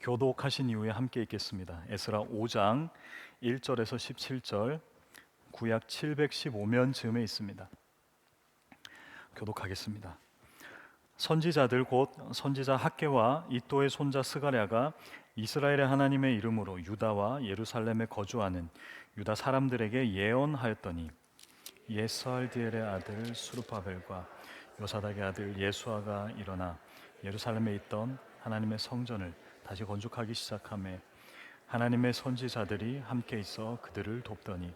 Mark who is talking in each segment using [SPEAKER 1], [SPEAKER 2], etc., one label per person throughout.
[SPEAKER 1] 교독하신 이후에 함께 읽겠습니다. 에스라 5장 1절에서 17절, 구약 715면 즈음에 있습니다. 교독하겠습니다. 선지자들 곧 선지자 학개와 이또의 손자 스가랴가 이스라엘의 하나님의 이름으로 유다와 예루살렘에 거주하는 유다 사람들에게 예언하였더니, 예스알디엘의 아들 수르바벨과 요사닥의 아들 예수아가 일어나 예루살렘에 있던 하나님의 성전을 다시 건축하기 시작하며 하나님의 선지자들이 함께 있어 그들을 돕더니,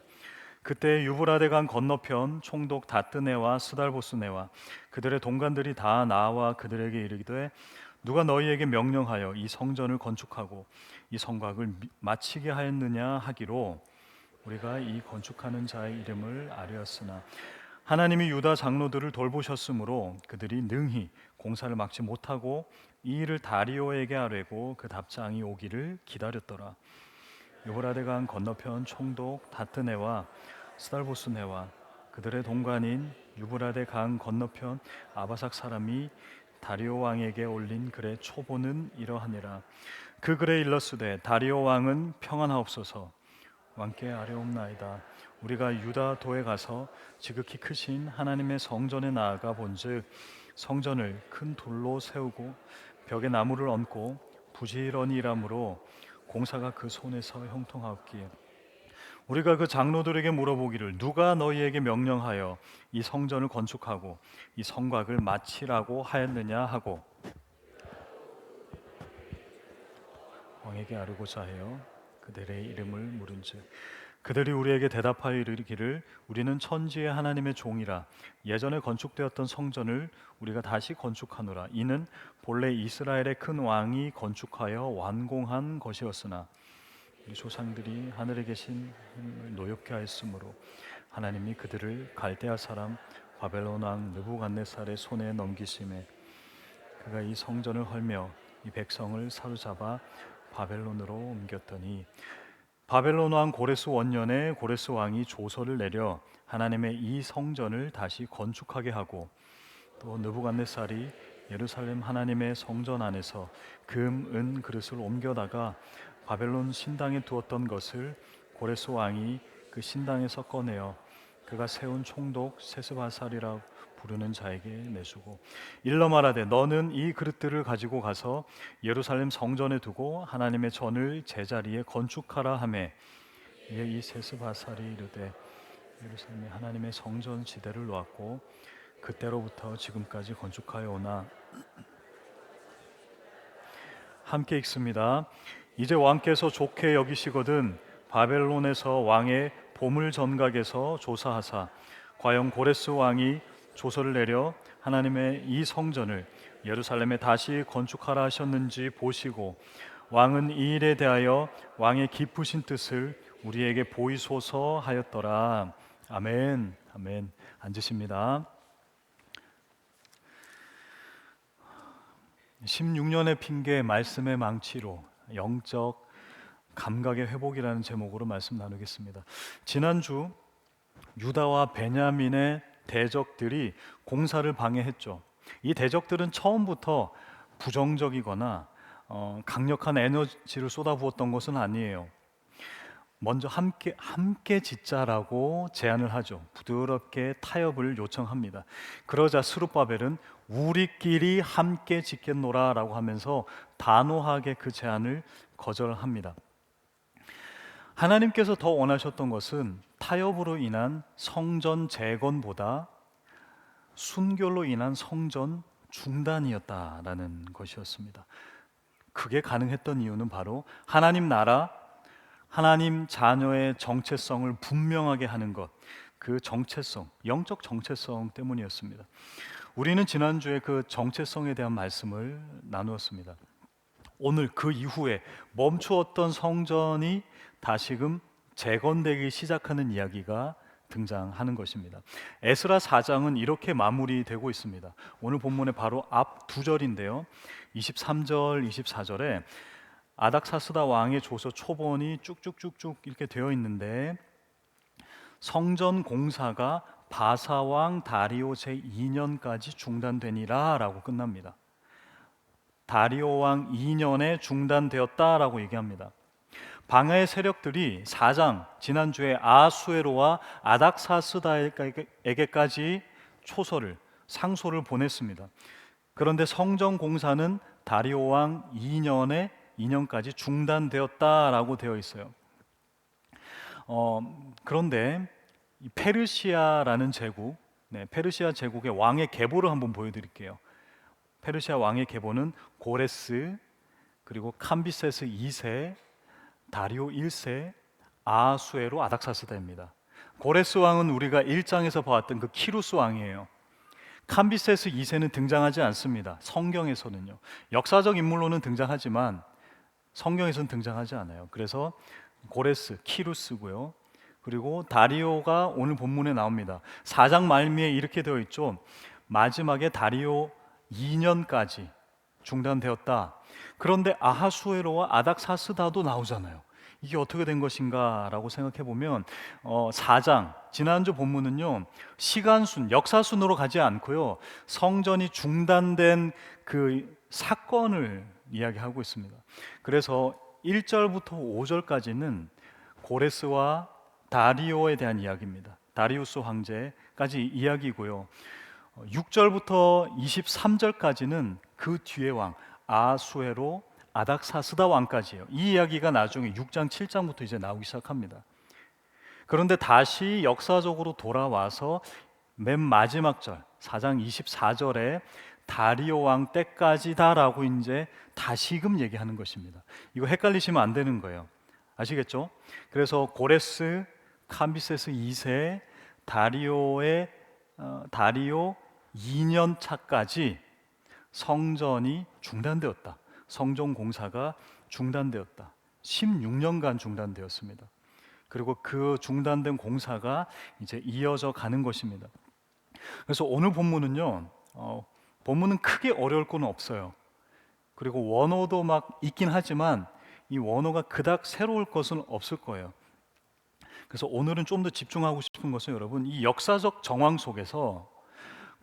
[SPEAKER 1] 그때 유브라데 강 건너편 총독 다뜨네와 스달보스네와 그들의 동관들이 다 나와 그들에게 이르기되, 누가 너희에게 명령하여 이 성전을 건축하고 이 성곽을 마치게 하였느냐 하기로, 우리가 이 건축하는 자의 이름을 아뢰었으나 하나님이 유다 장로들을 돌보셨으므로 그들이 능히 공사를 막지 못하고 이 일을 다리오에게 아뢰고 그 답장이 오기를 기다렸더라. 유브라데 강 건너편 총독 다뜨네와 스달보스네와 그들의 동관인 유브라데 강 건너편 아바삭 사람이 다리오 왕에게 올린 글의 초보는 이러하니라. 그 글에 일렀으되, 다리오 왕은 평안하옵소서. 왕께 아뢰옵나이다. 우리가 유다 도에 가서 지극히 크신 하나님의 성전에 나아가 본즉, 성전을 큰 돌로 세우고 벽에 나무를 얹고 부지런히 일함으로 공사가 그 손에서 형통하옵기에, 우리가 그 장로들에게 물어보기를, 누가 너희에게 명령하여 이 성전을 건축하고 이 성곽을 마치라고 하였느냐 하고 왕에게 아뢰고자 하여 그들의 이름을 물은즉, 그들이 우리에게 대답하여 이르기를, 우리는 천지의 하나님의 종이라. 예전에 건축되었던 성전을 우리가 다시 건축하노라. 이는 본래 이스라엘의 큰 왕이 건축하여 완공한 것이었으나 우리 조상들이 하늘에 계신 하나님을 노엽게 하였으므로 하나님이 그들을 갈대아 사람 바벨론 왕 느부갓네살의 손에 넘기심에, 그가 이 성전을 헐며 이 백성을 사로잡아 바벨론으로 옮겼더니, 바벨론 왕 고레스 원년에 고레스 왕이 조서를 내려 하나님의 이 성전을 다시 건축하게 하고, 또 느부갓네살이 예루살렘 하나님의 성전 안에서 금, 은 그릇을 옮겨다가 바벨론 신당에 두었던 것을 고레스 왕이 그 신당에서 꺼내어 그가 세운 총독 세스바살이라 부르는 자에게 내주고, 일러 말하되, 너는 이 그릇들을 가지고 가서 예루살렘 성전에 두고 하나님의 전을 제자리에 건축하라 하매, 이에 이 세스바살이 이르되 예루살렘에 하나님의 성전 지대를 놓았고 그때로부터 지금까지 건축하여 오나. 함께 읽습니다. 이제 왕께서 좋게 여기시거든 바벨론에서 왕의 보물 전각에서 조사하사 과연 고레스 왕이 조서를 내려 하나님의 이 성전을 예루살렘에 다시 건축하라 하셨는지 보시고, 왕은 이 일에 대하여 왕의 깊으신 뜻을 우리에게 보이소서 하였더라. 아멘. 아멘. 앉으십니다. 16년의 핑계 말씀의 망치로 영적 감각의 회복이라는 제목으로 말씀 나누겠습니다. 지난주 유다와 베냐민의 대적들이 공사를 방해했죠. 이 대적들은 처음부터 부정적이거나 강력한 에너지를 쏟아부었던 것은 아니에요. 먼저 함께 짓자라고 제안을 하죠. 부드럽게 타협을 요청합니다. 그러자 스룹바벨은 우리끼리 함께 짓겠노라라고 하면서 단호하게 그 제안을 거절합니다. 하나님께서 더 원하셨던 것은 타협으로 인한 성전 재건보다 순결로 인한 성전 중단이었다라는 것이었습니다. 그게 가능했던 이유는 바로 하나님 나라, 하나님 자녀의 정체성을 분명하게 하는 것, 그 정체성, 영적 정체성 때문이었습니다. 우리는 지난주에 그 정체성에 대한 말씀을 나누었습니다. 오늘 그 이후에 멈추었던 성전이 다시금 재건되기 시작하는 이야기가 등장하는 것입니다. 에스라 4장은 이렇게 마무리되고 있습니다. 오늘 본문의 바로 앞 두 절인데요, 23절, 24절에 아닥사스다 왕의 조서 초본이 쭉쭉쭉쭉 이렇게 되어 있는데, 성전 공사가 바사왕 다리오 제2년까지 중단되니라 라고 끝납니다. 다리오 왕 2년에 중단되었다라고 얘기합니다. 방해의 세력들이 4장 지난주에 아수에로와 아닥사스다에게까지 초서를 상소를 보냈습니다. 그런데 성전 공사는 다리오 왕 2년까지 중단되었다라고 되어 있어요. 그런데 이 페르시아라는 제국, 페르시아 제국의 왕의 계보를 한번 보여드릴게요. 페르시아 왕의 계보는 고레스, 그리고 캄비세스 2세, 다리오 1세, 아하수에로, 아닥사스다입니다. 고레스 왕은 우리가 1장에서 보았던 그 키루스 왕이에요. 캄비세스 2세는 등장하지 않습니다. 성경에서는요. 역사적 인물로는 등장하지만 성경에서는 등장하지 않아요. 그래서 고레스, 키루스고요. 그리고 다리오가 오늘 본문에 나옵니다. 4장 말미에 이렇게 되어 있죠. 마지막에 다리오 2년까지 중단되었다. 그런데 아하수에로와 아닥사스다도 나오잖아요. 이게 어떻게 된 것인가 라고 생각해 보면 4장 지난주 본문은요, 시간순, 역사순으로 가지 않고요, 성전이 중단된 그 사건을 이야기하고 있습니다. 그래서 1절부터 5절까지는 고레스와 다리오에 대한 이야기입니다. 다리우스 황제까지 이야기고요. 6절부터 23절까지는 그 뒤의 왕 아수에로, 아닥사스다 왕까지예요. 이 이야기가 나중에 6장 7장부터 이제 나오기 시작합니다. 그런데 다시 역사적으로 돌아와서 맨 마지막 절 4장 24절에 다리오 왕 때까지다라고 이제 다시금 얘기하는 것입니다. 이거 헷갈리시면 안 되는 거예요. 아시겠죠? 그래서 고레스, 캄비세스 2세, 다리오 2년 차까지 성전이 중단되었다. 성전 공사가 중단되었다. 16년간 중단되었습니다. 그리고 그 중단된 공사가 이제 이어져 가는 것입니다. 그래서 오늘 본문은요, 본문은 크게 어려울 건 없어요. 그리고 원어도 막 있긴 하지만 이 원어가 그닥 새로울 것은 없을 거예요. 그래서 오늘은 좀 더 집중하고 싶은 것은 여러분, 이 역사적 정황 속에서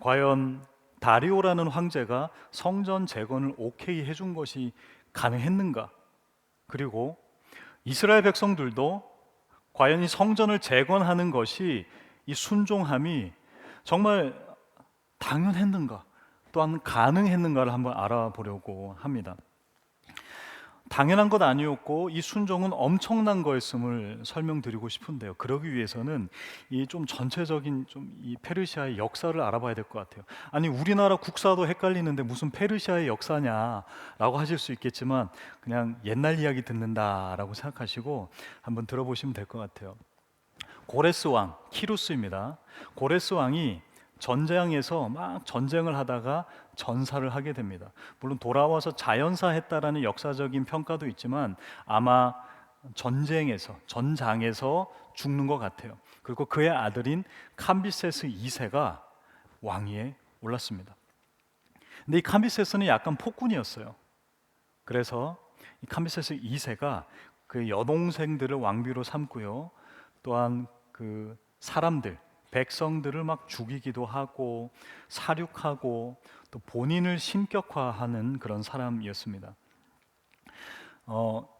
[SPEAKER 1] 과연 다리오라는 황제가 성전 재건을 오케이 해준 것이 가능했는가? 그리고 이스라엘 백성들도 과연 이 성전을 재건하는 것이, 이 순종함이 정말 당연했는가? 또한 가능했는가를 한번 알아보려고 합니다. 당연한 것 아니었고 이 순종은 엄청난 거였음을 설명드리고 싶은데요. 그러기 위해서는 이 좀 전체적인 좀 이 페르시아의 역사를 알아봐야 될 것 같아요. 아니, 우리나라 국사도 헷갈리는데 무슨 페르시아의 역사냐라고 하실 수 있겠지만 그냥 옛날 이야기 듣는다라고 생각하시고 한번 들어보시면 될 것 같아요. 고레스 왕, 키루스입니다. 고레스 왕이 전쟁에서 막 전쟁을 하다가 전사를 하게 됩니다. 물론 돌아와서 자연사했다라는 역사적인 평가도 있지만 아마 전장에서 죽는 것 같아요. 그리고 그의 아들인 캄비세스 2세가 왕위에 올랐습니다. 근데 이 캄비세스는 약간 폭군이었어요. 그래서 이 캄비세스 2세가 그 여동생들을 왕비로 삼고요, 또한 그 백성들을 막 죽이기도 하고 살육하고 또 본인을 신격화하는 그런 사람이었습니다.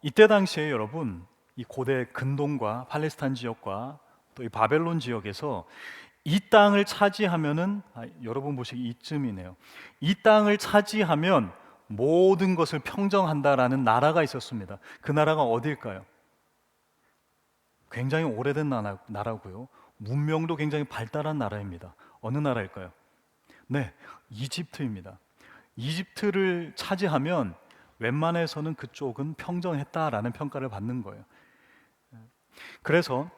[SPEAKER 1] 이때 당시에 여러분, 이 고대 근동과 팔레스타인 지역과 또 이 바벨론 지역에서 이 땅을 차지하면은, 여러분 보시기 이쯤이네요. 이 땅을 차지하면 모든 것을 평정한다라는 나라가 있었습니다. 그 나라가 어딜까요? 굉장히 오래된 나라고요. 문명도 굉장히 발달한 나라입니다. 어느 나라일까요? 네, 이집트입니다. 이집트를 차지하면 웬만해서는 그쪽은 평정했다라는 평가를 받는 거예요. 그래서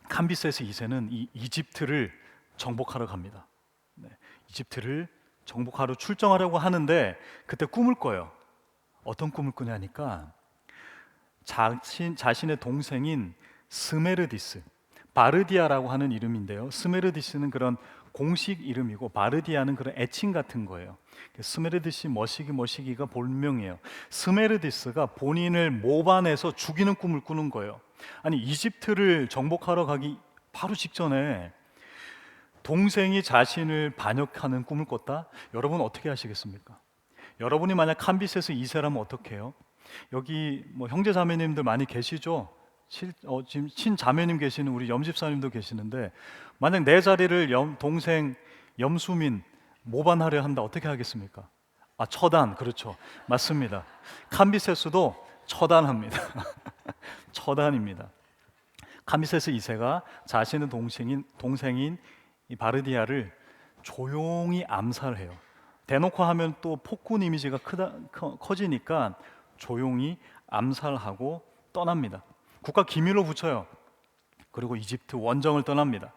[SPEAKER 1] 캄비세스 2세는 이 이집트를 정복하러 갑니다. 이집트를 정복하러 출정하려고 하는데 그때 꿈을 꿔요. 어떤 꿈을 꾸냐니까 자신의 동생인 스메르디스, 바르디아라고 하는 이름인데요. 스메르디스는 그런 공식 이름이고 바르디아는 그런 애칭 같은 거예요. 스메르디스 머시기가 본명이에요. 스메르디스가 본인을 모반해서 죽이는 꿈을 꾸는 거예요. 아니, 이집트를 정복하러 가기 바로 직전에 동생이 자신을 반역하는 꿈을 꿨다? 여러분 어떻게 하시겠습니까? 여러분이 만약 캄비세스 2세라면 어떻게 해요? 여기 뭐 형제 자매님들 많이 계시죠? 지금 친자매님 계시는 우리 염집사님도 계시는데 만약 내 자리를 동생 염수민 모반하려 한다 어떻게 하겠습니까? 처단, 그렇죠. 맞습니다. 캄비세스도 처단합니다. 처단입니다. 캄비세스 2세가 자신의 동생인 이 바르디아를 조용히 암살해요. 대놓고 하면 또 폭군 이미지가 커지니까 조용히 암살하고 떠납니다. 국가 기밀로 붙여요. 그리고 이집트 원정을 떠납니다.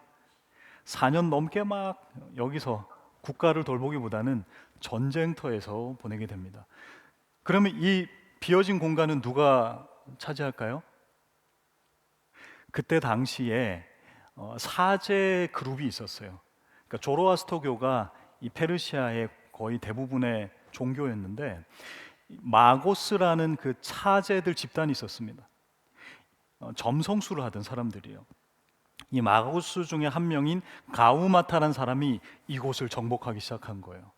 [SPEAKER 1] 4년 넘게 막 여기서 국가를 돌보기보다는 전쟁터에서 보내게 됩니다. 그러면 이 비어진 공간은 누가 차지할까요? 그때 당시에 사제 그룹이 있었어요. 그러니까 조로아스터교가 이 페르시아의 거의 대부분의 종교였는데 마고스라는 그 사제들 집단이 있었습니다. 점성술을 하던 사람들이에요. 이 마고스 중에 한 명인 가우마타라는 사람이 이곳을 정복하기 시작한 거예요.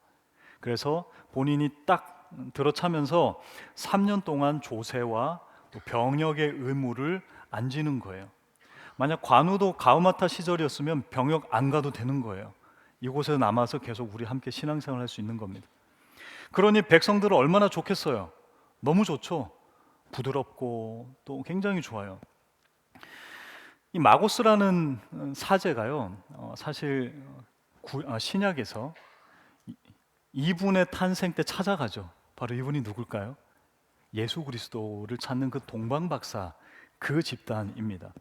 [SPEAKER 1] 그래서 본인이 딱 들어차면서 3년 동안 조세와 또 병역의 의무를 안 지는 거예요. 만약 관우도 가우마타 시절이었으면 병역 안 가도 되는 거예요. 이곳에 남아서 계속 우리 함께 신앙생활 할 수 있는 겁니다. 그러니 백성들은 얼마나 좋겠어요. 너무 좋죠. 부드럽고 또 굉장히 좋아요. 이 마고스라는 사제가요, 사실 신약에서 이분의 탄생 때 찾아가죠. 바로 이분이 누굴까요? 예수 그리스도를 찾는 그 동방박사 그 집단입니다.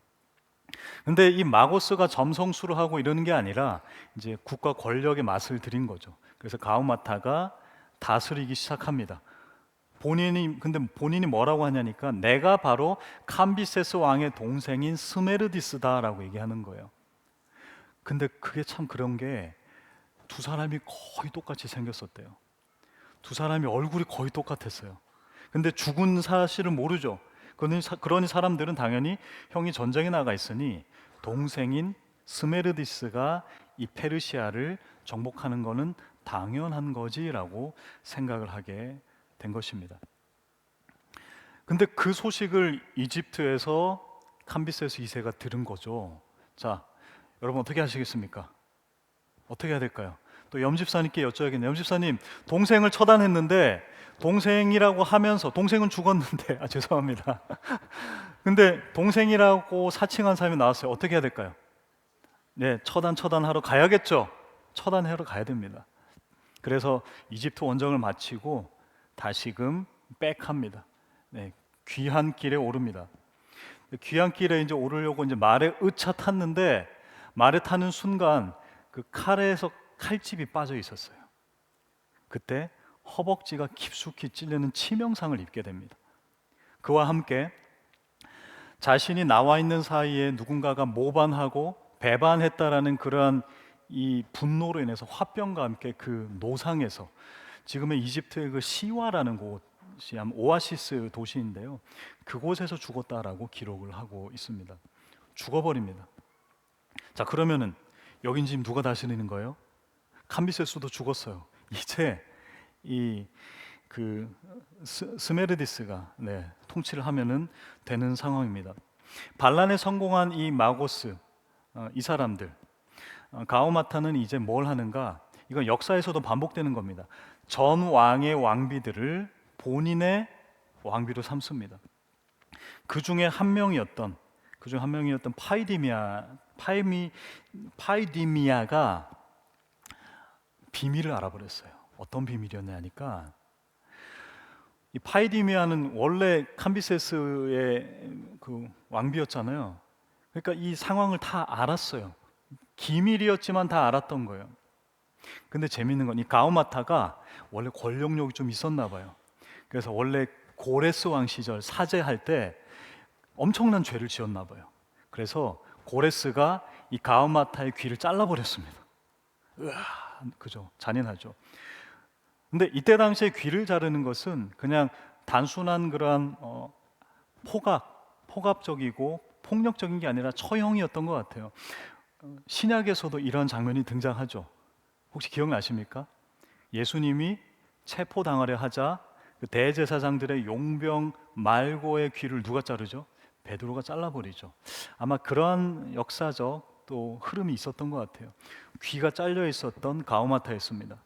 [SPEAKER 1] 근데 이 마고스가 점성술을 하고 이러는 게 아니라 이제 국가 권력의 맛을 들인 거죠. 그래서 가우마타가 다스리기 시작합니다. 근데 본인이 뭐라고 하냐니까 내가 바로 캄비세스 왕의 동생인 스메르디스다라고 얘기하는 거예요. 근데 그게 참 그런 게 두 사람이 거의 똑같이 생겼었대요. 두 사람이 얼굴이 거의 똑같았어요. 근데 죽은 사실을 모르죠. 그러니 사람들은 당연히 형이 전쟁에 나가 있으니 동생인 스메르디스가 이 페르시아를 정복하는 거는 당연한 거지라고 생각을 하게 된 것입니다. 근데 그 소식을 이집트에서 캄비세스 2세가 들은 거죠. 자, 여러분 어떻게 하시겠습니까? 어떻게 해야 될까요? 또 염집사님께 여쭤야겠네요. 염집사님, 동생을 처단했는데 동생이라고 하면서 동생은 죽었는데 죄송합니다. 근데 동생이라고 사칭한 사람이 나왔어요. 어떻게 해야 될까요? 네, 처단하러 가야겠죠. 처단하러 가야 됩니다. 그래서 이집트 원정을 마치고 다시금 백합니다. 네, 귀환길에 오릅니다. 귀환길에 이제 오르려고 이제 말에 으차 탔는데 말에 타는 순간 그 칼에서 칼집이 빠져 있었어요. 그때 허벅지가 깊숙이 찔리는 치명상을 입게 됩니다. 그와 함께 자신이 나와 있는 사이에 누군가가 모반하고 배반했다라는 그러한 이 분노로 인해서 화병과 함께 그 노상에서 지금의 이집트의 그 시와라는 곳이 오아시스 도시인데요. 그곳에서 죽었다라고 기록을 하고 있습니다. 죽어버립니다. 자, 그러면은 여긴 지금 누가 다스리는 거예요? 캄비세스도 죽었어요. 이제 이 그 스메르디스가 통치를 하면은 되는 상황입니다. 반란에 성공한 이 마고스 이 사람들 가오마타는 이제 뭘 하는가? 이건 역사에서도 반복되는 겁니다. 전 왕의 왕비들을 본인의 왕비로 삼습니다. 그 중에 한 명이었던 파이디미아가 비밀을 알아버렸어요. 어떤 비밀이었냐 하니까 이 파이디미아는 원래 캄비세스의 그 왕비였잖아요. 그러니까 이 상황을 다 알았어요. 기밀이었지만 다 알았던 거예요. 근데 재밌는 건 이 가오마타가 원래 권력욕이 좀 있었나 봐요. 그래서 원래 고레스 왕 시절 사제할 때 엄청난 죄를 지었나 봐요. 그래서 고레스가 이 가오마타의 귀를 잘라버렸습니다. 그죠? 잔인하죠. 근데 이때 당시에 귀를 자르는 것은 그냥 단순한 그러한 폭압적이고 폭력적인 게 아니라 처형이었던 것 같아요. 신약에서도 이런 장면이 등장하죠. 혹시 기억나십니까? 예수님이 체포당하려 하자 그 대제사장들의 용병 말고의 귀를 누가 자르죠? 베드로가 잘라버리죠. 아마 그러한 역사적 또 흐름이 있었던 것 같아요. 귀가 잘려 있었던 가우마타였습니다.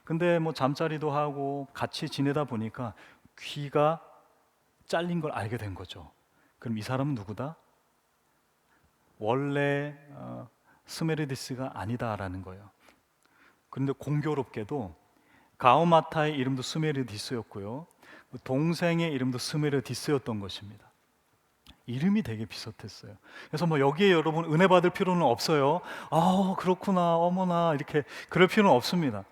[SPEAKER 1] 근데 뭐 잠자리도 하고 같이 지내다 보니까 귀가 잘린 걸 알게 된 거죠. 그럼 이 사람은 누구다? 원래 스메르디스가 아니다라는 거예요. 그런데 공교롭게도 가우마타의 이름도 스메르디스였고요, 동생의 이름도 스메르디스였던 것입니다. 이름이 되게 비슷했어요. 그래서 뭐 여기에 여러분 은혜 받을 필요는 없어요. 아 그렇구나 어머나 이렇게 그럴 필요는 없습니다.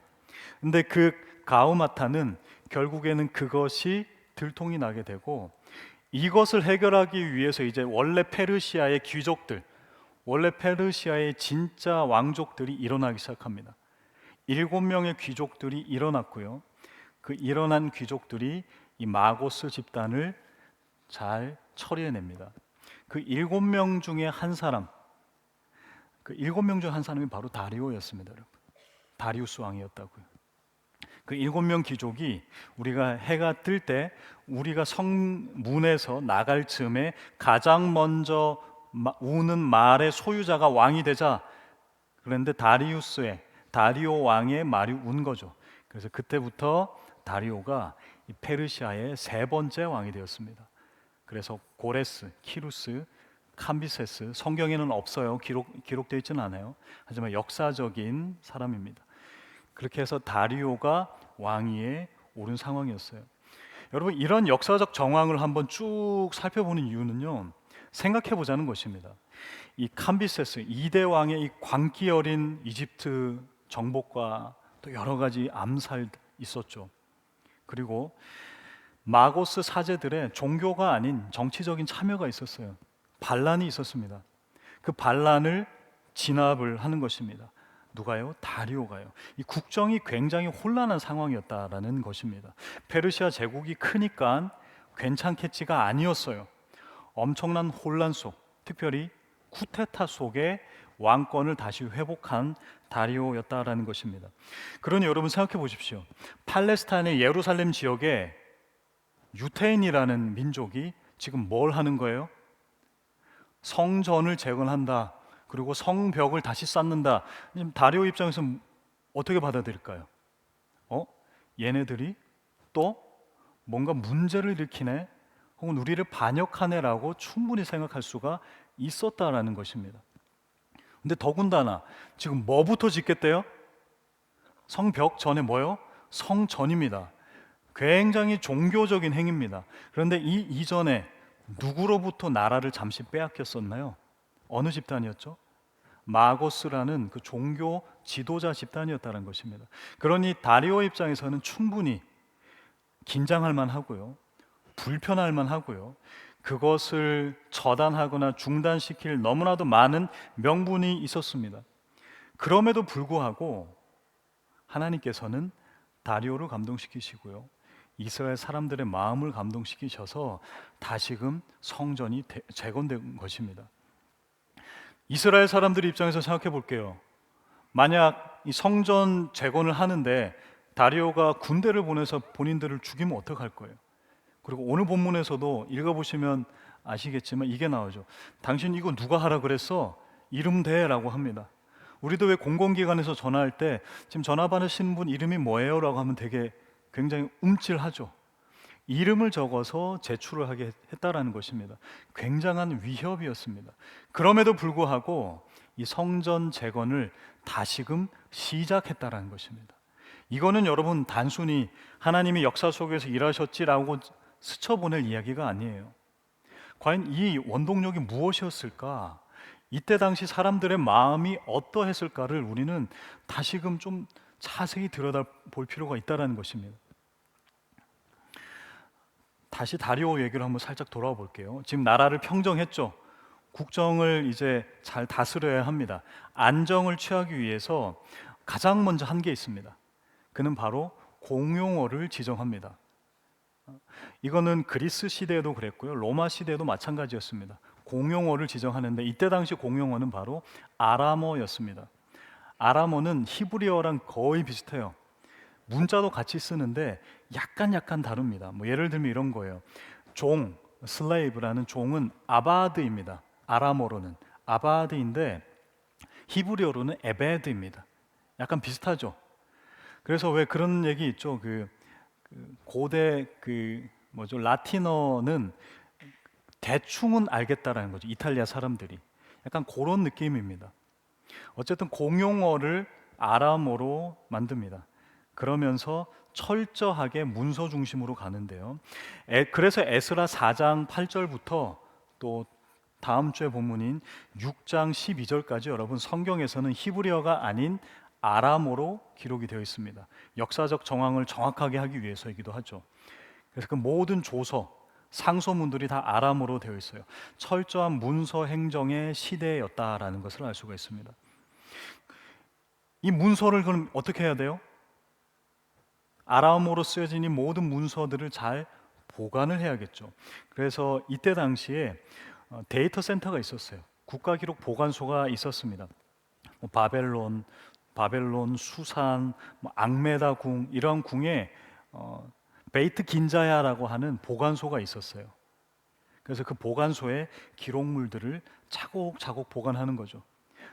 [SPEAKER 1] 근데 그 가우마타는 결국에는 그것이 들통이 나게 되고, 이것을 해결하기 위해서 이제 원래 페르시아의 귀족들, 원래 페르시아의 진짜 왕족들이 일어나기 시작합니다. 7명의 귀족들이 일어났고요, 그 일어난 귀족들이 이 마고스 집단을 잘 처리해냅니다. 그 7명 중에 한 사람, 그 7명 중 한 사람이 바로 다리오였습니다. 여러분. 다리우스 왕이었다고요. 그 7명 귀족이 우리가 해가 뜰 때 우리가 성문에서 나갈 즈음에 가장 먼저 우는 말의 소유자가 왕이 되자, 그런데 다리오 왕의 말이 운 거죠. 그래서 그때부터 다리오가 이 페르시아의 세 번째 왕이 되었습니다. 그래서 고레스, 키루스, 캄비세스, 성경에는 없어요. 기록되어 있지는 않아요. 하지만 역사적인 사람입니다. 그렇게 해서 다리오가 왕위에 오른 상황이었어요. 여러분, 이런 역사적 정황을 한번 쭉 살펴보는 이유는요, 생각해 보자는 것입니다. 이 캄비세스 2대 왕의 이 광기 어린 이집트 정복과 또 여러 가지 암살 있었죠. 그리고 마고스 사제들의 종교가 아닌 정치적인 참여가 있었어요. 반란이 있었습니다. 그 반란을 진압을 하는 것입니다. 누가요? 다리오가요. 이 국정이 굉장히 혼란한 상황이었다라는 것입니다. 페르시아 제국이 크니까 괜찮겠지가 아니었어요. 엄청난 혼란 속, 특별히 쿠데타 속에 왕권을 다시 회복한 다리오였다라는 것입니다. 그러니 여러분 생각해 보십시오. 팔레스타인의 예루살렘 지역에 유태인이라는 민족이 지금 뭘 하는 거예요? 성전을 재건한다. 그리고 성벽을 다시 쌓는다. 다리오 입장에서 어떻게 받아들일까요? 얘네들이 또 뭔가 문제를 일으키네, 혹은 우리를 반역하네라고 충분히 생각할 수가 있었다라는 것입니다. 근데 더군다나 지금 뭐부터 짓겠대요? 성벽 전에 뭐요? 성전입니다. 굉장히 종교적인 행위입니다. 그런데 이 이전에 누구로부터 나라를 잠시 빼앗겼었나요? 어느 집단이었죠? 마고스라는 그 종교 지도자 집단이었다는 것입니다. 그러니 다리오 입장에서는 충분히 긴장할 만하고요, 불편할 만하고요, 그것을 저단하거나 중단시킬 너무나도 많은 명분이 있었습니다. 그럼에도 불구하고 하나님께서는 다리오를 감동시키시고요, 이스라엘 사람들의 마음을 감동시키셔서 다시금 성전이 재건된 것입니다. 이스라엘 사람들 입장에서 생각해 볼게요. 만약 이 성전 재건을 하는데 다리오가 군대를 보내서 본인들을 죽이면 어떡할 거예요? 그리고 오늘 본문에서도 읽어보시면 아시겠지만 이게 나오죠. 당신 이거 누가 하라 그랬어? 이름 대라고 합니다. 우리도 왜 공공기관에서 전화할 때 지금 전화 받으시는 분 이름이 뭐예요? 라고 하면 되게 굉장히 움찔하죠. 이름을 적어서 제출을 하게 했다라는 것입니다. 굉장한 위협이었습니다. 그럼에도 불구하고 이 성전 재건을 다시금 시작했다라는 것입니다. 이거는 여러분 단순히 하나님이 역사 속에서 일하셨지라고 스쳐보낼 이야기가 아니에요. 과연 이 원동력이 무엇이었을까? 이때 당시 사람들의 마음이 어떠했을까를 우리는 다시금 좀 자세히 들여다볼 필요가 있다는 것입니다. 다시 다리오 얘기를 한번 살짝 돌아와 볼게요. 지금 나라를 평정했죠. 국정을 이제 잘 다스려야 합니다. 안정을 취하기 위해서 가장 먼저 한 게 있습니다. 그는 바로 공용어를 지정합니다. 이거는 그리스 시대에도 그랬고요, 로마 시대에도 마찬가지였습니다. 공용어를 지정하는데 이때 당시 공용어는 바로 아람어였습니다. 아람어는 히브리어랑 거의 비슷해요. 문자도 같이 쓰는데 약간 다릅니다. 뭐 예를 들면 이런 거예요. 종, 슬레이브라는 종은 아바드입니다. 아람어로는 아바드인데 히브리어로는 에베드입니다. 약간 비슷하죠. 그래서 왜 그런 얘기 있죠. 고대 라틴어는 대충은 알겠다라는 거죠. 이탈리아 사람들이 약간 그런 느낌입니다. 어쨌든 공용어를 아람어로 만듭니다. 그러면서 철저하게 문서 중심으로 가는데요. 그래서 에스라 4장 8절부터 또 다음 주의 본문인 6장 12절까지 여러분 성경에서는 히브리어가 아닌 아람어로 기록이 되어 있습니다. 역사적 정황을 정확하게 하기 위해서이기도 하죠. 그래서 그 모든 조서, 상소문들이 다 아람어로 되어 있어요. 철저한 문서 행정의 시대였다라는 것을 알 수가 있습니다. 이 문서를 그럼 어떻게 해야 돼요? 아람어로 쓰여진 이 모든 문서들을 잘 보관을 해야겠죠. 그래서 이때 당시에 데이터 센터가 있었어요. 국가기록 보관소가 있었습니다. 바벨론, 수산, 앙메다 궁 이런 궁에 베이트 긴자야라고 하는 보관소가 있었어요. 그래서 그 보관소에 기록물들을 차곡차곡 보관하는 거죠.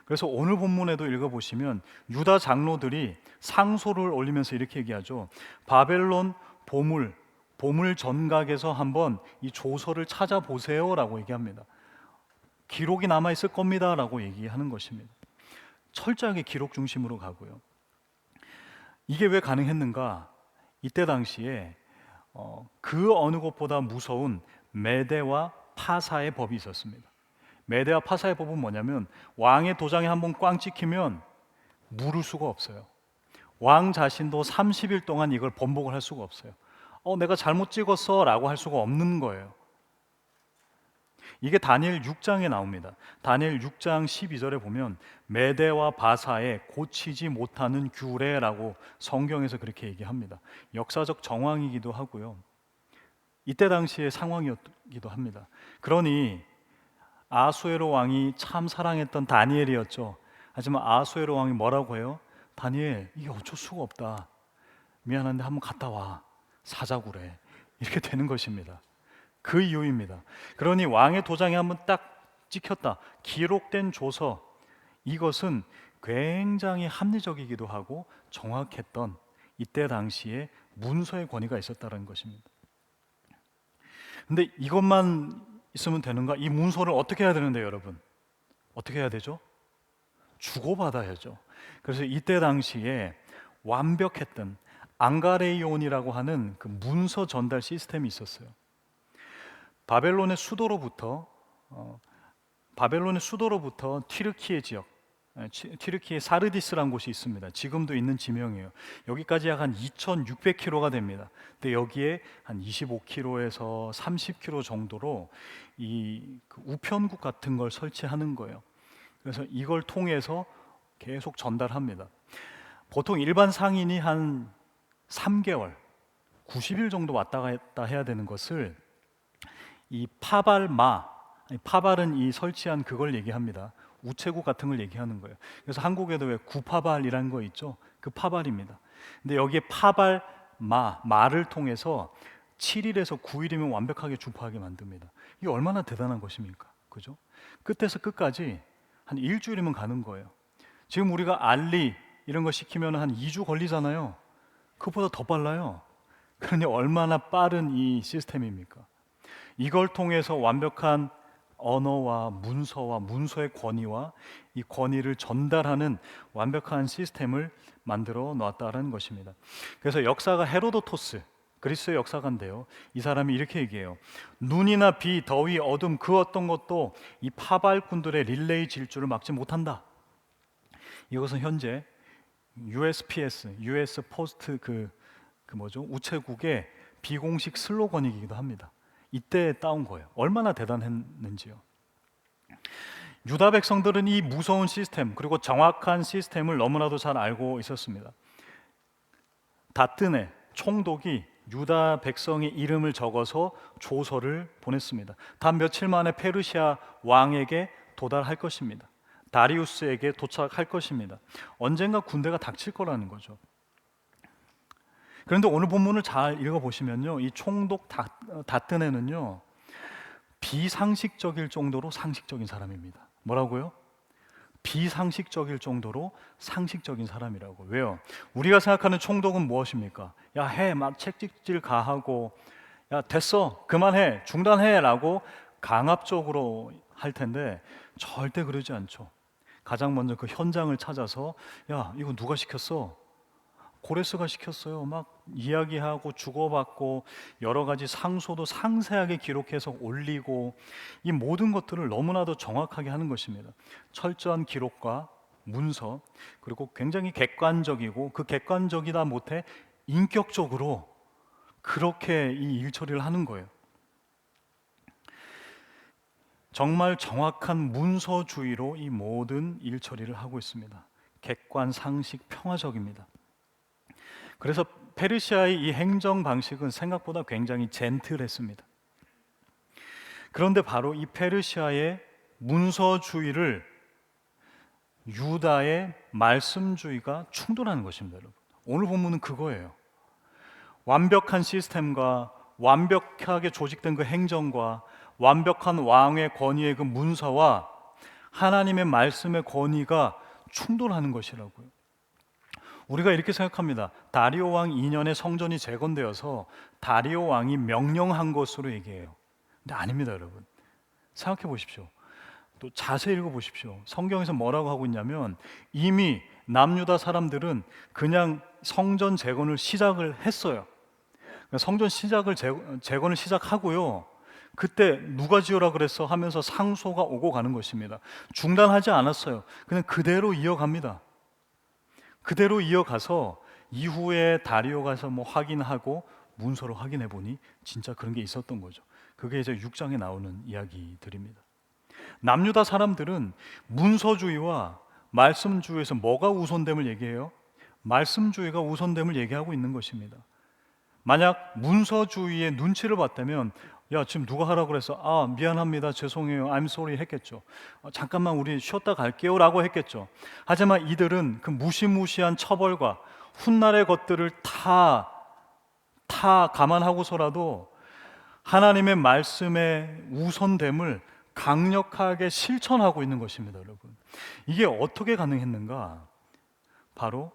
[SPEAKER 1] 그래서 오늘 본문에도 읽어보시면 유다 장로들이 상소를 올리면서 이렇게 얘기하죠. 바벨론 보물 전각에서 한번 이 조서를 찾아보세요라고 얘기합니다. 기록이 남아있을 겁니다라고 얘기하는 것입니다. 철저하게 기록 중심으로 가고요. 이게 왜 가능했는가? 이때 당시에 그 어느 것보다 무서운 메대와 파사의 법이 있었습니다. 메대와 파사의 법은 뭐냐면 왕의 도장에 한번 꽝 찍히면 물을 수가 없어요. 왕 자신도 30일 동안 이걸 번복을 할 수가 없어요. 내가 잘못 찍었어 라고 할 수가 없는 거예요. 이게 다니엘 6장에 나옵니다. 다니엘 6장 12절에 보면 메대와 바사에 고치지 못하는 규례라고 성경에서 그렇게 얘기합니다. 역사적 정황이기도 하고요. 이때 당시의 상황이기도 합니다. 그러니 아수에로 왕이 참 사랑했던 다니엘이었죠. 하지만 아수에로 왕이 뭐라고 해요? 다니엘, 이게 어쩔 수가 없다. 미안한데 한번 갔다 와. 사자고 그래. 이렇게 되는 것입니다. 그 이유입니다. 그러니 왕의 도장에 한번 딱 찍혔다. 기록된 조서. 이것은 굉장히 합리적이기도 하고 정확했던 이때 당시에 문서의 권위가 있었다는 것입니다. 근데 이것만 있으면 되는가? 이 문서를 어떻게 해야 되는데 여러분? 어떻게 해야 되죠? 주고받아야죠. 그래서 이때 당시에 완벽했던 앙가레이온이라고 하는 그 문서 전달 시스템이 있었어요. 바벨론의 수도로부터 튀르키예 지역, 튀르키예 사르디스라는 곳이 있습니다. 지금도 있는 지명이에요. 여기까지 약 한 2,600km가 됩니다. 근데 여기에 한 25km에서 30km 정도로 그 우편국 같은 걸 설치하는 거예요. 그래서 이걸 통해서 계속 전달합니다. 보통 일반 상인이 한 3개월, 90일 정도 왔다 갔다 해야 되는 것을 이 파발은 이 설치한 그걸 얘기합니다. 우체국 같은 걸 얘기하는 거예요. 그래서 한국에도 왜 구파발이라는 거 있죠? 그 파발입니다. 근데 여기에 말을 통해서 7일에서 9일이면 완벽하게 주파하게 만듭니다. 이게 얼마나 대단한 것입니까? 그죠? 끝에서 끝까지 한 일주일이면 가는 거예요. 지금 우리가 알리 이런 거 시키면 한 2주 걸리잖아요. 그것보다 더 빨라요. 그러니 얼마나 빠른 이 시스템입니까? 이걸 통해서 완벽한 언어와 문서와 문서의 권위와 이 권위를 전달하는 완벽한 시스템을 만들어 놨다는 것입니다. 그래서 역사가 헤로도토스, 그리스의 역사가인데요. 이 사람이 이렇게 얘기해요. 눈이나 비, 더위, 어둠 그 어떤 것도 이 파발꾼들의 릴레이 질주를 막지 못한다. 이것은 현재 USPS, US 포스트 우체국의 비공식 슬로건이기도 합니다. 이때 따온 거예요. 얼마나 대단했는지요. 유다 백성들은 이 무서운 시스템 그리고 정확한 시스템을 너무나도 잘 알고 있었습니다. 다뜨네 총독이 유다 백성의 이름을 적어서 조서를 보냈습니다. 단 며칠 만에 페르시아 왕에게 도달할 것입니다. 다리우스에게 도착할 것입니다. 언젠가 군대가 닥칠 거라는 거죠. 그런데 오늘 본문을 잘 읽어보시면요, 이 총독 다뜨네는요 비상식적일 정도로 상식적인 사람입니다. 뭐라고요? 비상식적일 정도로 상식적인 사람이라고. 왜요? 우리가 생각하는 총독은 무엇입니까? 야, 해, 막 책찍질 가하고, 야, 됐어, 그만해, 중단해 라고 강압적으로 할 텐데 절대 그러지 않죠. 가장 먼저 그 현장을 찾아서, 야, 이거 누가 시켰어? 고레스가 시켰어요. 막 이야기하고 주고받고 여러 가지 상소도 상세하게 기록해서 올리고, 이 모든 것들을 너무나도 정확하게 하는 것입니다. 철저한 기록과 문서, 그리고 굉장히 객관적이고, 그 객관적이다 못해 인격적으로 그렇게 이 일처리를 하는 거예요. 정말 정확한 문서주의로 이 모든 일처리를 하고 있습니다. 객관, 상식, 평화적입니다. 그래서 페르시아의 이 행정 방식은 생각보다 굉장히 젠틀했습니다. 그런데 바로 이 페르시아의 문서주의를 유다의 말씀주의가 충돌하는 것입니다, 여러분. 오늘 본문은 그거예요. 완벽한 시스템과 완벽하게 조직된 그 행정과 완벽한 왕의 권위의 그 문서와 하나님의 말씀의 권위가 충돌하는 것이라고요. 우리가 이렇게 생각합니다. 다리오 왕 2년에 성전이 재건되어서 다리오 왕이 명령한 것으로 얘기해요. 근데 아닙니다, 여러분. 생각해 보십시오. 또 자세히 읽어 보십시오. 성경에서 뭐라고 하고 있냐면 이미 남유다 사람들은 그냥 성전 재건을 시작을 했어요. 성전 재건을 시작하고요. 그때 누가 지으라 그랬어 하면서 상소가 오고 가는 것입니다. 중단하지 않았어요. 그냥 그대로 이어갑니다. 그대로 이어가서 이후에 다리오가 가서 뭐 확인하고 문서를 확인해 보니 진짜 그런 게 있었던 거죠. 그게 이제 6장에 나오는 이야기들입니다. 남유다 사람들은 문서주의와 말씀주의에서 뭐가 우선됨을 얘기해요? 말씀주의가 우선됨을 얘기하고 있는 것입니다. 만약 문서주의의 눈치를 봤다면, 야, 지금 누가 하라고 그랬어? 아, 미안합니다, 죄송해요, I'm sorry 했겠죠. 잠깐만 우리 쉬었다 갈게요 라고 했겠죠. 하지만 이들은 그 무시무시한 처벌과 훗날의 것들을 다 감안하고서라도 하나님의 말씀의 우선됨을 강력하게 실천하고 있는 것입니다, 여러분. 이게 어떻게 가능했는가? 바로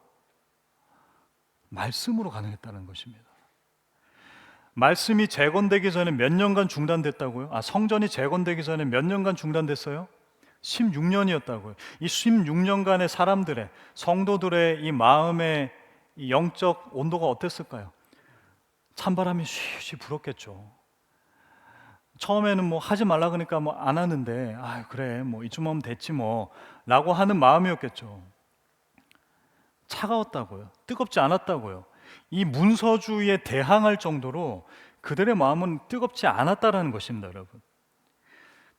[SPEAKER 1] 말씀으로 가능했다는 것입니다. 말씀이 재건되기 전에 몇 년간 중단됐다고요? 성전이 재건되기 전에 몇 년간 중단됐어요? 16년이었다고요. 이 16년간의 사람들의, 성도들의 이 마음의 이 영적 온도가 어땠을까요? 찬바람이 쉬쉬 불었겠죠. 처음에는 뭐 하지 말라 그러니까 뭐 안 하는데, 그래 뭐 이쯤 하면 됐지 뭐 라고 하는 마음이었겠죠. 차가웠다고요. 뜨겁지 않았다고요. 이 문서주의에 대항할 정도로 그들의 마음은 뜨겁지 않았다라는 것입니다, 여러분.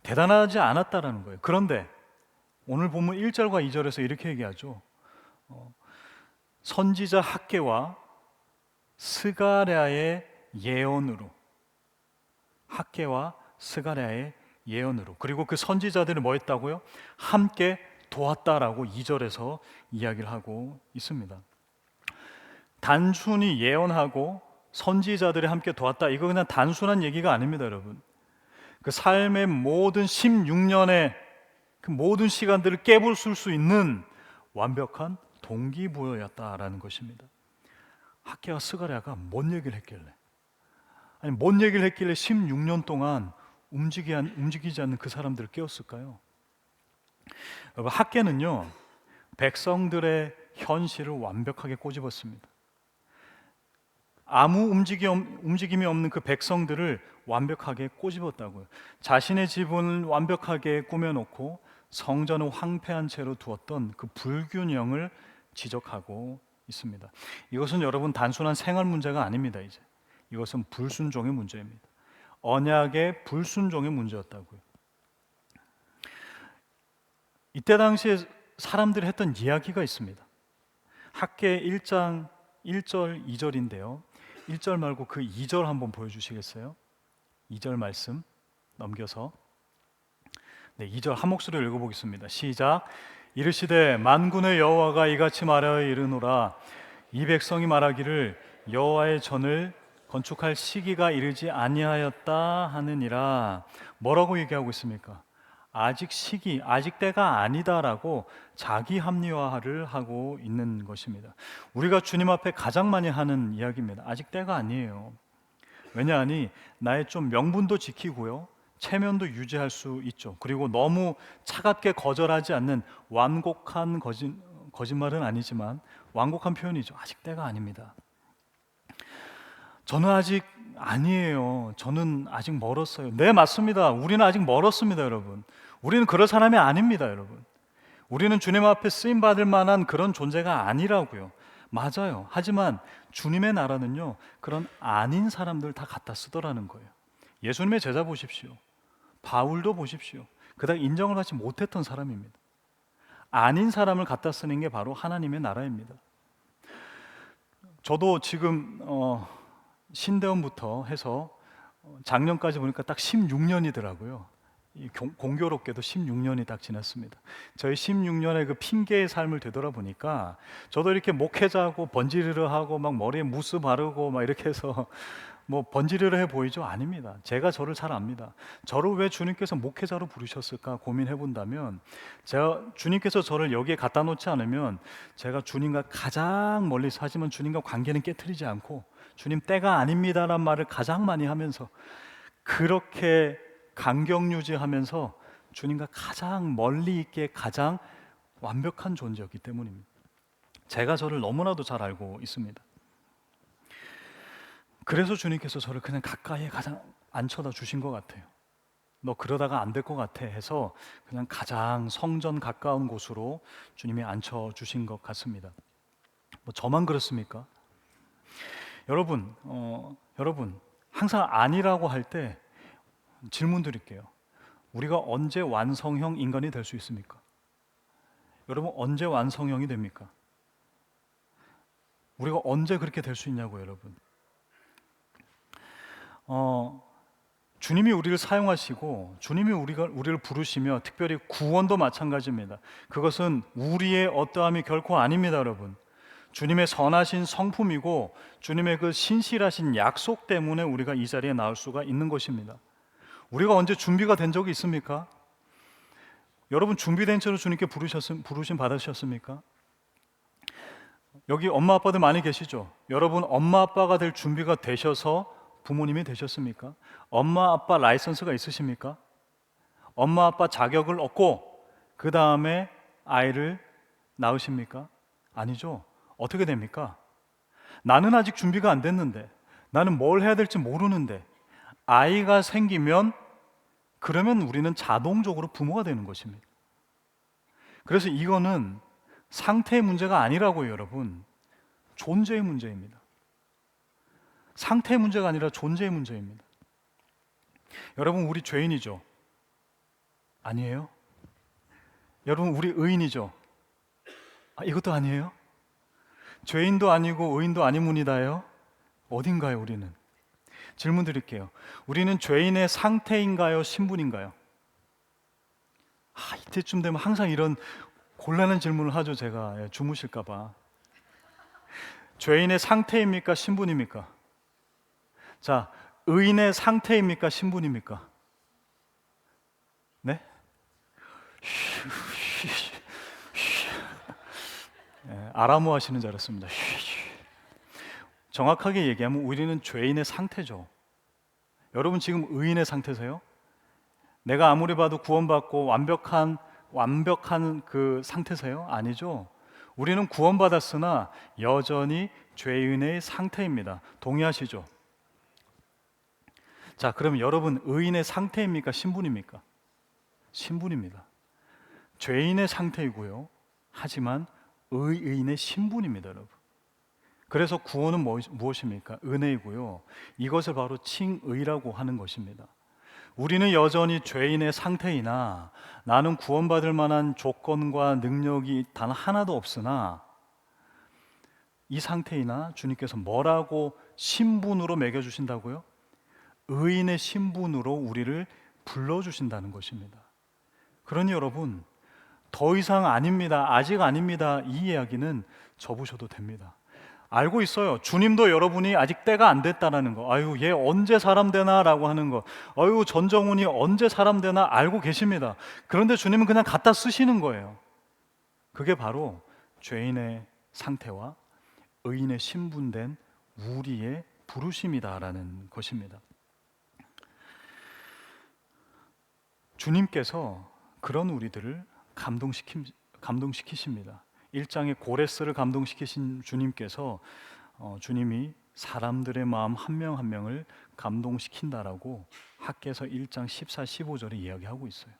[SPEAKER 1] 대단하지 않았다라는 거예요. 그런데 오늘 본문 1절과 2절에서 이렇게 얘기하죠. 선지자 학개와 스가랴의 예언으로, 학개와 스가랴의 예언으로, 그리고 그 선지자들을 뭐 했다고요? 함께 도왔다라고 2절에서 이야기를 하고 있습니다. 단순히 예언하고 선지자들이 함께 도왔다, 이거 그냥 단순한 얘기가 아닙니다, 여러분. 그 삶의 모든 16년의 그 모든 시간들을 깨부술 수 있는 완벽한 동기부여였다라는 것입니다. 학개와 스가랴가 뭔 얘기를 했길래, 뭔 얘기를 했길래 16년 동안 움직이지 않는 그 사람들을 깨웠을까요? 여러분, 학개는요 백성들의 현실을 완벽하게 꼬집었습니다. 아무 움직임이 없는 그 백성들을 완벽하게 꼬집었다고요. 자신의 집을 완벽하게 꾸며놓고 성전은 황폐한 채로 두었던 그 불균형을 지적하고 있습니다. 이것은 여러분 단순한 생활 문제가 아닙니다. 이것은 불순종의 문제입니다. 언약의 불순종의 문제였다고요. 이때 당시에 사람들이 했던 이야기가 있습니다. 학개 1장 1절 2절인데요 1절 말고 그 2절 한번 보여주시겠어요? 2절 말씀 넘겨서 2절 한 목소리로 읽어보겠습니다. 시작. 이르시되 만군의 여호와가 이같이 말하여 이르노라. 이 백성이 말하기를 여호와의 전을 건축할 시기가 이르지 아니하였다 하느니라. 뭐라고 얘기하고 있습니까? 아직 때가 아니다라고 자기 합리화를 하고 있는 것입니다. 우리가 주님 앞에 가장 많이 하는 이야기입니다. 아직 때가 아니에요. 왜냐하니 나의 좀 명분도 지키고요, 체면도 유지할 수 있죠. 그리고 너무 차갑게 거절하지 않는 완곡한 거짓말은 아니지만 완곡한 표현이죠. 아직 때가 아닙니다. 저는 아직 아니에요. 저는 아직 멀었어요. 네, 맞습니다. 우리는 아직 멀었습니다, 여러분. 우리는 그럴 사람이 아닙니다, 여러분. 우리는 주님 앞에 쓰임 받을 만한 그런 존재가 아니라고요. 맞아요. 하지만 주님의 나라는요, 그런 아닌 사람들 다 갖다 쓰더라는 거예요. 예수님의 제자 보십시오. 바울도 보십시오. 그닥 인정을 받지 못했던 사람입니다. 아닌 사람을 갖다 쓰는 게 바로 하나님의 나라입니다. 저도 지금 신대원부터 해서 작년까지 보니까 딱 16년이더라고요. 공교롭게도 16년이 딱 지났습니다. 저희 16년의 그 핑계의 삶을 되돌아보니까 저도 이렇게 목회자고 번지르르 하고 막 머리에 무스 바르고 막 이렇게 해서 뭐 번지르르 해 보이죠? 아닙니다. 제가 저를 잘 압니다. 저를 왜 주님께서 목회자로 부르셨을까 고민해 본다면, 제가 주님께서 저를 여기에 갖다 놓지 않으면 제가 주님과 가장 멀리서, 하지만 주님과 관계는 깨트리지 않고 주님 때가 아닙니다란 말을 가장 많이 하면서 그렇게 간격 유지하면서 주님과 가장 멀리 있게 가장 완벽한 존재였기 때문입니다. 제가 저를 너무나도 잘 알고 있습니다. 그래서 주님께서 저를 그냥 가까이에 가장 앉혀다 주신 것 같아요. 너 그러다가 안 될 것 같아 해서 그냥 가장 성전 가까운 곳으로 주님이 앉혀주신 것 같습니다. 뭐 저만 그렇습니까? 여러분 항상 아니라고 할 때 질문 드릴게요. 우리가 언제 완성형 인간이 될 수 있습니까? 여러분, 언제 완성형이 됩니까? 우리가 언제 그렇게 될 수 있냐고요, 여러분. 주님이 우리를 사용하시고 주님이 우리를 부르시며, 특별히 구원도 마찬가지입니다. 그것은 우리의 어떠함이 결코 아닙니다, 여러분. 주님의 선하신 성품이고 주님의 그 신실하신 약속 때문에 우리가 이 자리에 나올 수가 있는 것입니다. 우리가 언제 준비가 된 적이 있습니까? 여러분, 준비된 채로 주님께 부르심 받으셨습니까? 여기 엄마 아빠들 많이 계시죠? 여러분, 엄마 아빠가 될 준비가 되셔서 부모님이 되셨습니까? 엄마 아빠 라이선스가 있으십니까? 엄마 아빠 자격을 얻고 그 다음에 아이를 낳으십니까? 아니죠. 어떻게 됩니까? 나는 아직 준비가 안 됐는데, 나는 뭘 해야 될지 모르는데 아이가 생기면, 그러면 우리는 자동적으로 부모가 되는 것입니다. 그래서 이거는 상태의 문제가 아니라고요, 여러분. 존재의 문제입니다. 상태의 문제가 아니라 존재의 문제입니다. 여러분, 우리 죄인이죠? 아니에요? 여러분, 우리 의인이죠? 이것도 아니에요? 죄인도 아니고 의인도 아니문이다요? 어딘가요, 우리는? 질문 드릴게요. 우리는 죄인의 상태인가요, 신분인가요? 이때쯤 되면 항상 이런 곤란한 질문을 하죠, 제가. 주무실까 봐. 죄인의 상태입니까, 신분입니까? 자, 의인의 상태입니까, 신분입니까? 네? 아람어 하시는 줄 알았습니다. 정확하게 얘기하면 우리는 죄인의 상태죠. 여러분, 지금 의인의 상태세요? 내가 아무리 봐도 구원받고 완벽한 그 상태세요? 아니죠. 우리는 구원받았으나 여전히 죄인의 상태입니다. 동의하시죠? 자, 그럼 여러분, 의인의 상태입니까, 신분입니까? 신분입니다. 죄인의 상태이고요, 하지만 의인의 신분입니다, 여러분. 그래서 구원은 무엇입니까? 은혜이고요, 이것을 바로 칭의라고 하는 것입니다. 우리는 여전히 죄인의 상태이나 나는 구원받을 만한 조건과 능력이 단 하나도 없으나, 이 상태이나 주님께서 뭐라고 신분으로 매겨주신다고요? 의인의 신분으로 우리를 불러주신다는 것입니다. 그러니 여러분, 더 이상 아닙니다, 아직 아닙니다, 이 이야기는 접으셔도 됩니다. 알고 있어요. 주님도 여러분이 아직 때가 안 됐다라는 거, 아유 얘 언제 사람 되나라고 하는 거, 아유 전정훈이 언제 사람 되나 알고 계십니다. 그런데 주님은 그냥 갖다 쓰시는 거예요. 그게 바로 죄인의 상태와 의인의 신분된 우리의 부르심이다라는 것입니다. 주님께서 그런 우리들을 감동시키십니다. 1장의 고레스를 감동시키신 주님께서 주님이 사람들의 마음 한 명 한 명을 감동시킨다라고 학개서 1장 14, 15절에 이야기하고 있어요.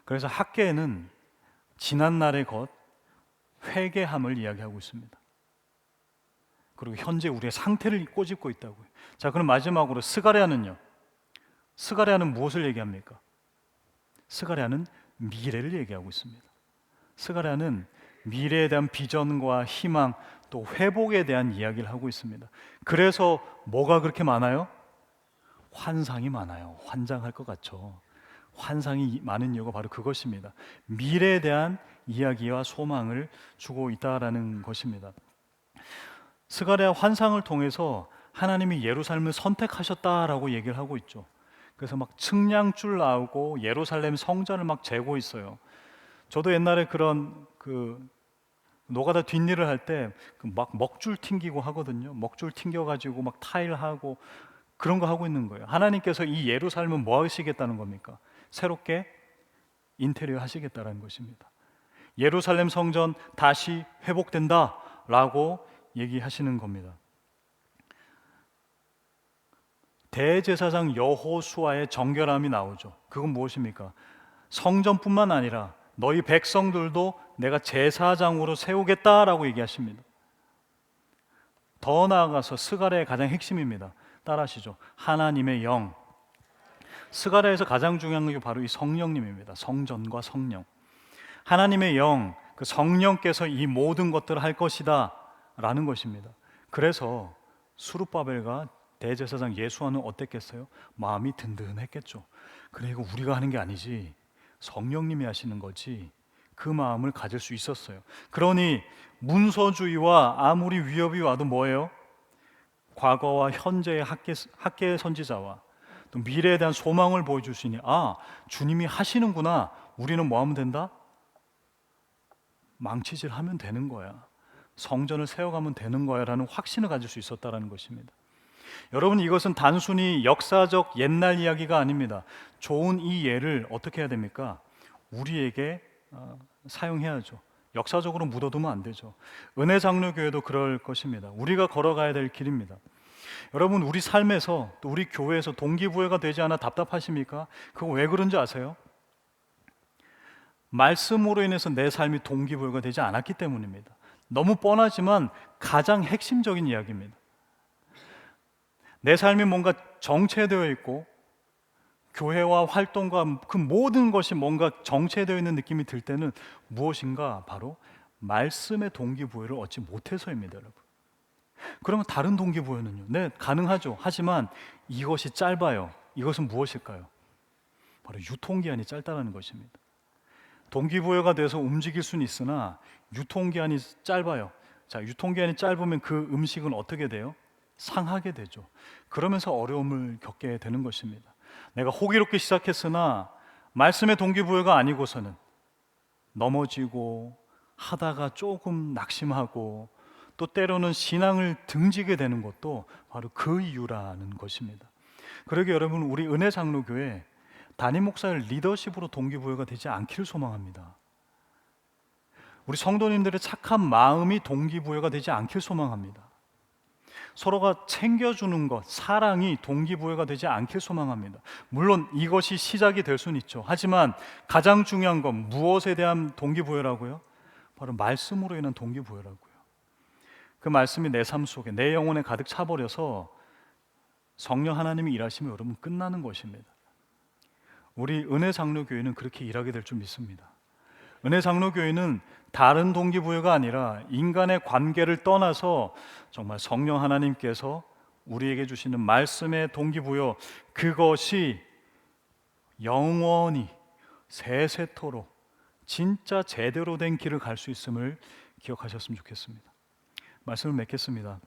[SPEAKER 1] 그래서 학개에는 지난날의 것, 회개함을 이야기하고 있습니다. 그리고 현재 우리의 상태를 꼬집고 있다고요. 자, 그럼 마지막으로 스가랴는요. 스가랴는 무엇을 얘기합니까? 스가랴는 미래를 얘기하고 있습니다. 스가랴는 미래에 대한 비전과 희망, 또 회복에 대한 이야기를 하고 있습니다. 그래서 뭐가 그렇게 많아요? 환상이 많아요. 환장할 것 같죠. 환상이 많은 이유가 바로 그것입니다. 미래에 대한 이야기와 소망을 주고 있다라는 것입니다. 스가랴 환상을 통해서 하나님이 예루살렘을 선택하셨다라고 얘기를 하고 있죠. 그래서 막 측량줄 나오고 예루살렘 성전을 막 재고 있어요. 저도 옛날에 그런 노가다 뒷일을 할 때 막 먹줄 튕기고 하거든요. 먹줄 튕겨가지고 막 타일하고 그런 거 하고 있는 거예요. 하나님께서 이 예루살렘은 뭐 하시겠다는 겁니까? 새롭게 인테리어 하시겠다는 것입니다. 예루살렘 성전 다시 회복된다라고 얘기하시는 겁니다. 대제사장 여호수아의 정결함이 나오죠. 그건 무엇입니까? 성전뿐만 아니라 너희 백성들도 내가 제사장으로 세우겠다라고 얘기하십니다. 더 나아가서 스가랴의 가장 핵심입니다. 따라하시죠. 하나님의 영. 스가랴에서 가장 중요한 게 바로 이 성령님입니다. 성전과 성령. 하나님의 영, 그 성령께서 이 모든 것들을 할 것이다 라는 것입니다. 그래서 수룹바벨과 대제사장 예수와는 어땠겠어요? 마음이 든든했겠죠. 그래, 이거 우리가 하는 게 아니지, 성령님이 하시는 거지, 그 마음을 가질 수 있었어요. 그러니 문서주의와 아무리 위협이 와도 뭐예요? 과거와 현재의 학계 선지자와 또 미래에 대한 소망을 보여줄 수 있니, 아, 주님이 하시는구나, 우리는 뭐 하면 된다? 망치질 하면 되는 거야, 성전을 세워가면 되는 거야 라는 확신을 가질 수 있었다는 것입니다. 여러분, 이것은 단순히 역사적 옛날 이야기가 아닙니다. 좋은 이 예를 어떻게 해야 됩니까? 우리에게 사용해야죠. 역사적으로 묻어두면 안 되죠. 은혜장로교회도 그럴 것입니다. 우리가 걸어가야 될 길입니다. 여러분, 우리 삶에서 또 우리 교회에서 동기부여가 되지 않아 답답하십니까? 그거 왜 그런지 아세요? 말씀으로 인해서 내 삶이 동기부여가 되지 않았기 때문입니다. 너무 뻔하지만 가장 핵심적인 이야기입니다. 내 삶이 뭔가 정체되어 있고 교회와 활동과 그 모든 것이 뭔가 정체되어 있는 느낌이 들 때는 무엇인가, 바로 말씀의 동기부여를 얻지 못해서입니다, 여러분. 그러면 다른 동기부여는요? 네, 가능하죠. 하지만 이것이 짧아요. 이것은 무엇일까요? 바로 유통기한이 짧다는 것입니다. 동기부여가 돼서 움직일 수는 있으나 유통기한이 짧아요. 자, 유통기한이 짧으면 그 음식은 어떻게 돼요? 상하게 되죠. 그러면서 어려움을 겪게 되는 것입니다. 내가 호기롭게 시작했으나 말씀의 동기부여가 아니고서는 넘어지고 하다가 조금 낙심하고 또 때로는 신앙을 등지게 되는 것도 바로 그 이유라는 것입니다. 그러게 여러분, 우리 은혜장로교회 담임 목사의 리더십으로 동기부여가 되지 않기를 소망합니다. 우리 성도님들의 착한 마음이 동기부여가 되지 않기를 소망합니다. 서로가 챙겨주는 것, 사랑이 동기부여가 되지 않길 소망합니다. 물론 이것이 시작이 될 수는 있죠. 하지만 가장 중요한 건 무엇에 대한 동기부여라고요? 바로 말씀으로 인한 동기부여라고요. 그 말씀이 내 삶 속에, 내 영혼에 가득 차버려서 성령 하나님이 일하시면 여러분 끝나는 것입니다. 우리 은혜장로교회는 그렇게 일하게 될 줄 믿습니다. 은혜장로교회는 다른 동기부여가 아니라 인간의 관계를 떠나서 정말 성령 하나님께서 우리에게 주시는 말씀의 동기부여, 그것이 영원히 세세토록 진짜 제대로 된 길을 갈 수 있음을 기억하셨으면 좋겠습니다. 말씀을 맺겠습니다.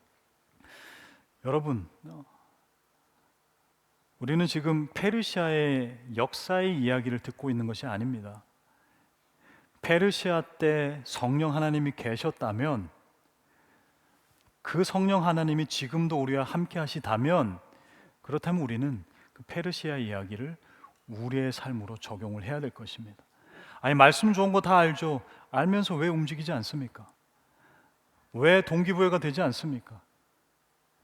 [SPEAKER 1] 여러분, 우리는 지금 페르시아의 역사의 이야기를 듣고 있는 것이 아닙니다. 페르시아 때 성령 하나님이 계셨다면, 그 성령 하나님이 지금도 우리와 함께 하시다면, 그렇다면 우리는 그 페르시아 이야기를 우리의 삶으로 적용을 해야 될 것입니다. 아니, 말씀 좋은 거 다 알죠. 알면서 왜 움직이지 않습니까? 왜 동기부여가 되지 않습니까?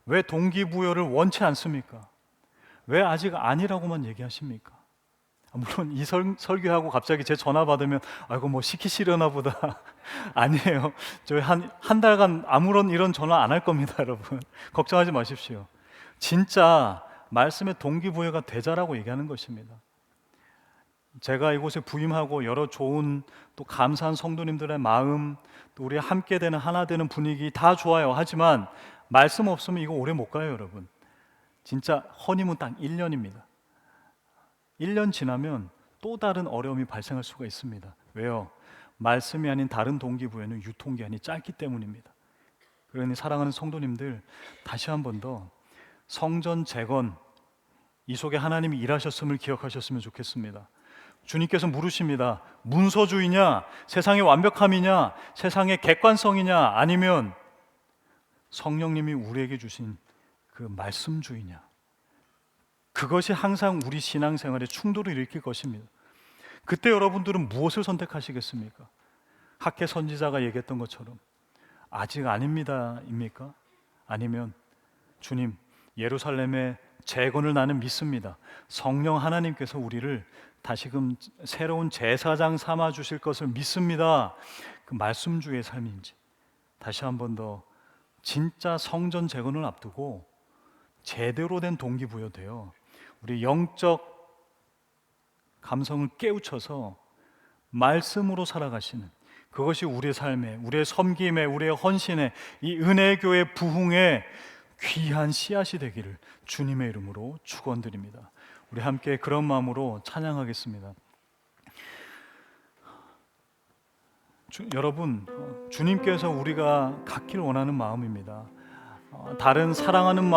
[SPEAKER 1] 왜 동기부여를 원치 않습니까? 왜 아직 아니라고만 얘기하십니까? 물론 이 설교하고 갑자기 제 전화 받으면 아이고 뭐 시키시려나 보다. 아니에요. 저희 한 달간 아무런 이런 전화 안 할 겁니다, 여러분. 걱정하지 마십시오. 진짜 말씀의 동기부여가 되자라고 얘기하는 것입니다. 제가 이곳에 부임하고 여러 좋은 또 감사한 성도님들의 마음, 또 우리 함께 되는 하나 되는 분위기 다 좋아요. 하지만 말씀 없으면 이거 오래 못 가요, 여러분. 진짜 허니문 딱 1년입니다. 1년 지나면 또 다른 어려움이 발생할 수가 있습니다. 왜요? 말씀이 아닌 다른 동기부여는 유통기한이 짧기 때문입니다. 그러니 사랑하는 성도님들, 다시 한 번 더 성전 재건, 이 속에 하나님이 일하셨음을 기억하셨으면 좋겠습니다. 주님께서 물으십니다. 문서주의냐? 세상의 완벽함이냐? 세상의 객관성이냐? 아니면 성령님이 우리에게 주신 그 말씀주의냐? 그것이 항상 우리 신앙생활에 충돌을 일으킬 것입니다. 그때 여러분들은 무엇을 선택하시겠습니까? 학계 선지자가 얘기했던 것처럼 아직 아닙니다 입니까? 아니면 주님, 예루살렘의 재건을 나는 믿습니다. 성령 하나님께서 우리를 다시금 새로운 제사장 삼아 주실 것을 믿습니다. 그 말씀주의 삶인지, 다시 한 번 더 진짜 성전 재건을 앞두고 제대로 된 동기부여되어 우리 영적 감성을 깨우쳐서 말씀으로 살아가시는, 그것이 우리의 삶에, 우리의 섬김에, 우리의 헌신에, 이 은혜의 교회 부흥의 귀한 씨앗이 되기를 주님의 이름으로 축원드립니다. 우리 함께 그런 마음으로 찬양하겠습니다. 여러분, 주님께서 우리가 갖길 원하는 마음입니다. 다른 사랑하는 마음